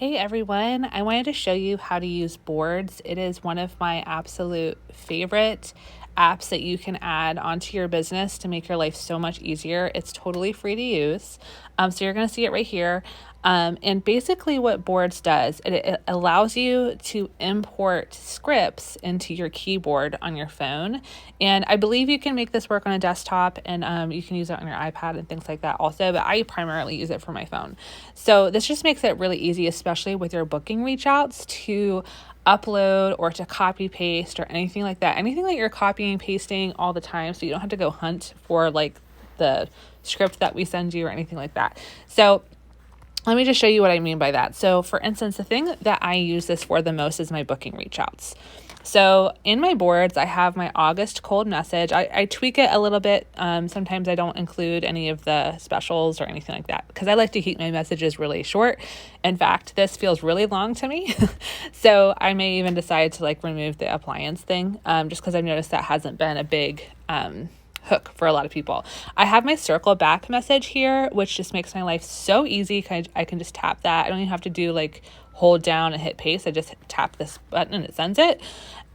Hey everyone, I wanted to show you how to use boards. It is one of my absolute favorite apps that you can add onto your business to make your life so much easier. It's totally free to use. So you're going to see it right here. And basically what Boards does, it allows you to import scripts into your keyboard on your phone. And I believe you can make this work on a desktop, and you can use it on your iPad and things like that also, but I primarily use it for my phone. So this just makes it really easy, especially with your booking reach outs, to upload or to copy paste or anything like that. Anything that you're copying, pasting all the time, so you don't have to go hunt for like the script that we send you or anything like that. So let me just show you what I mean by that. So for instance, the thing that I use this for the most is my booking reach outs. So in my boards, I have my August cold message. I tweak it a little bit. Sometimes I don't include any of the specials or anything like that because I like to keep my messages really short. In fact, this feels really long to me. So I may even decide to remove the appliance thing just because I've noticed that hasn't been a big hook for a lot of people. I have my circle back message here, which just makes my life so easy. I can just tap that. I don't even have to do hold down and hit paste. I just tap this button and it sends it.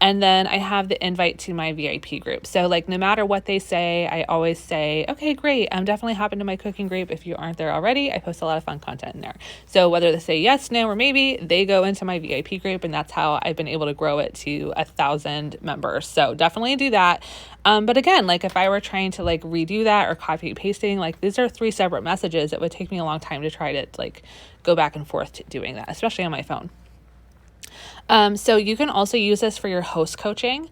And then I have the invite to my VIP group. So no matter what they say, I always say, okay, great. I'm definitely hopping to my cooking group. If you aren't there already, I post a lot of fun content in there. So whether they say yes, no, or maybe, they go into my VIP group, and that's how I've been able to grow it to 1,000 members. So definitely do that. But again, if I were trying to redo that or copy pasting, these are 3 separate messages. It would take me a long time to try to go back and forth to doing that, especially on my phone. So you can also use this for your host coaching.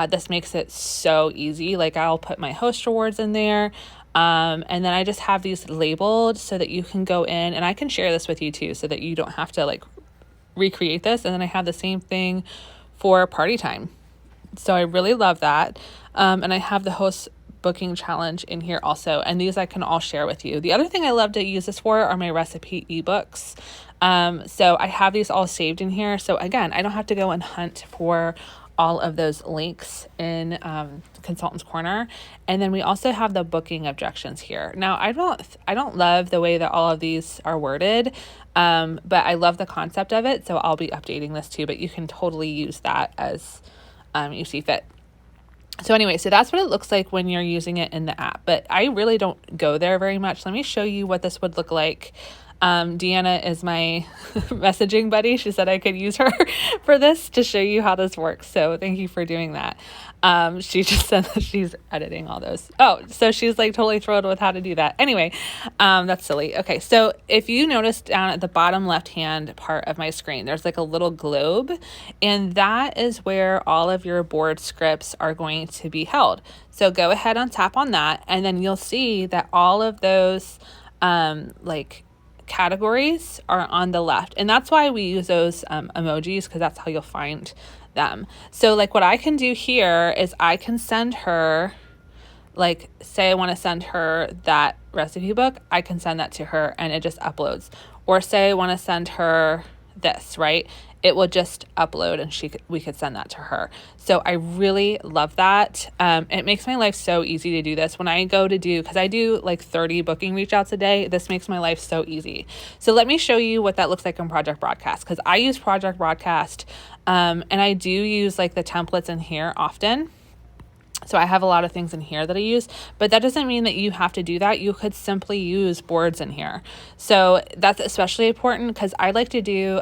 This makes it so easy. I'll put my host rewards in there. And then I just have these labeled so that you can go in, and I can share this with you too, so that you don't have to recreate this. And then I have the same thing for party time. So I really love that. And I have the host booking challenge in here also. And these I can all share with you. The other thing I love to use this for are my recipe ebooks. So I have these all saved in here. So again, I don't have to go and hunt for all of those links in Consultant's Corner. And then we also have the booking objections here. Now, I don't love the way that all of these are worded, but I love the concept of it. So I'll be updating this too, but you can totally use that as you see fit. So anyway, so that's what it looks like when you're using it in the app, but I really don't go there very much. Let me show you what this would look like. Deanna is my messaging buddy. She said I could use her for this to show you how this works. So thank you for doing that. She just said that she's editing all those. Oh, so she's totally thrilled with how to do that. Anyway, that's silly. Okay. So if you notice down at the bottom left-hand part of my screen, there's a little globe, and that is where all of your board scripts are going to be held. So go ahead and tap on that, and then you'll see that all of those, categories are on the left, and that's why we use those emojis, because that's how you'll find them. So what I can do here is I can send her, say I want to send her that recipe book, I can send that to her and it just uploads. Or say I want to send her this, right? It will just upload and we could send that to her. So I really love that. It makes my life so easy to do this. When I go to because I do 30 booking reach outs a day, this makes my life so easy. So let me show you what that looks like in Project Broadcast, because I use Project Broadcast, and I do use the templates in here often. So I have a lot of things in here that I use, but that doesn't mean that you have to do that. You could simply use boards in here. So that's especially important because I like to do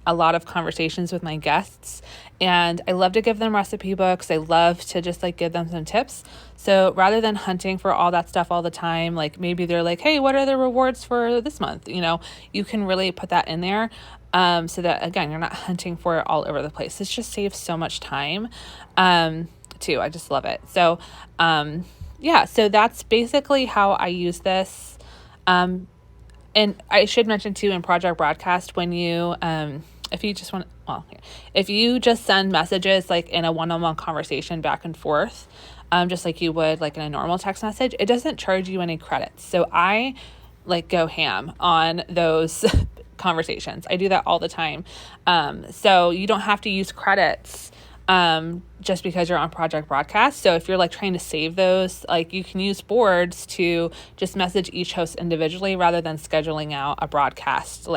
a lot of conversations with my guests, and I love to give them recipe books. I love to just give them some tips. So rather than hunting for all that stuff all the time, maybe they're hey, what are the rewards for this month? You can really put that in there. So that again, you're not hunting for it all over the place. This just saves so much time. Too. I just love it. So, yeah, so that's basically how I use this. And I should mention too, in Project Broadcast, when you, if you just send messages in a one-on-one conversation back and forth, just like you would in a normal text message, it doesn't charge you any credits. So I go ham on those conversations. I do that all the time. So you don't have to use credits just because you're on Project Broadcast. So if you're trying to save those, you can use boards to just message each host individually rather than scheduling out a broadcast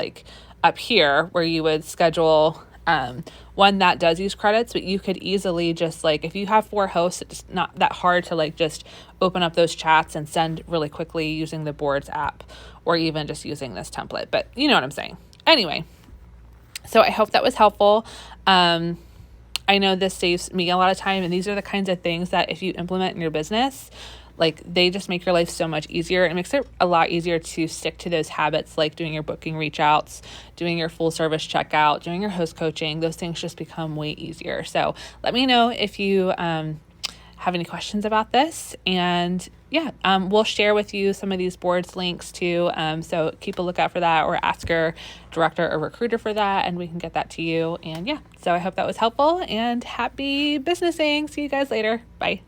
up here where you would schedule one that does use credits, but you could easily just like, if you have 4 hosts, it's not that hard to like just open up those chats and send really quickly using the Boards app, or even just using this template. But you know what I'm saying. Anyway, so I hope that was helpful. I know this saves me a lot of time, and these are the kinds of things that if you implement in your business, like they just make your life so much easier. It makes it a lot easier to stick to those habits, like doing your booking reach outs, doing your full service checkout, doing your host coaching. Those things just become way easier. So let me know if you have any questions about this. And yeah, we'll share with you some of these boards links too. So keep a lookout for that, or ask your director or recruiter for that, and we can get that to you. And yeah, so I hope that was helpful, and happy businessing. See you guys later. Bye.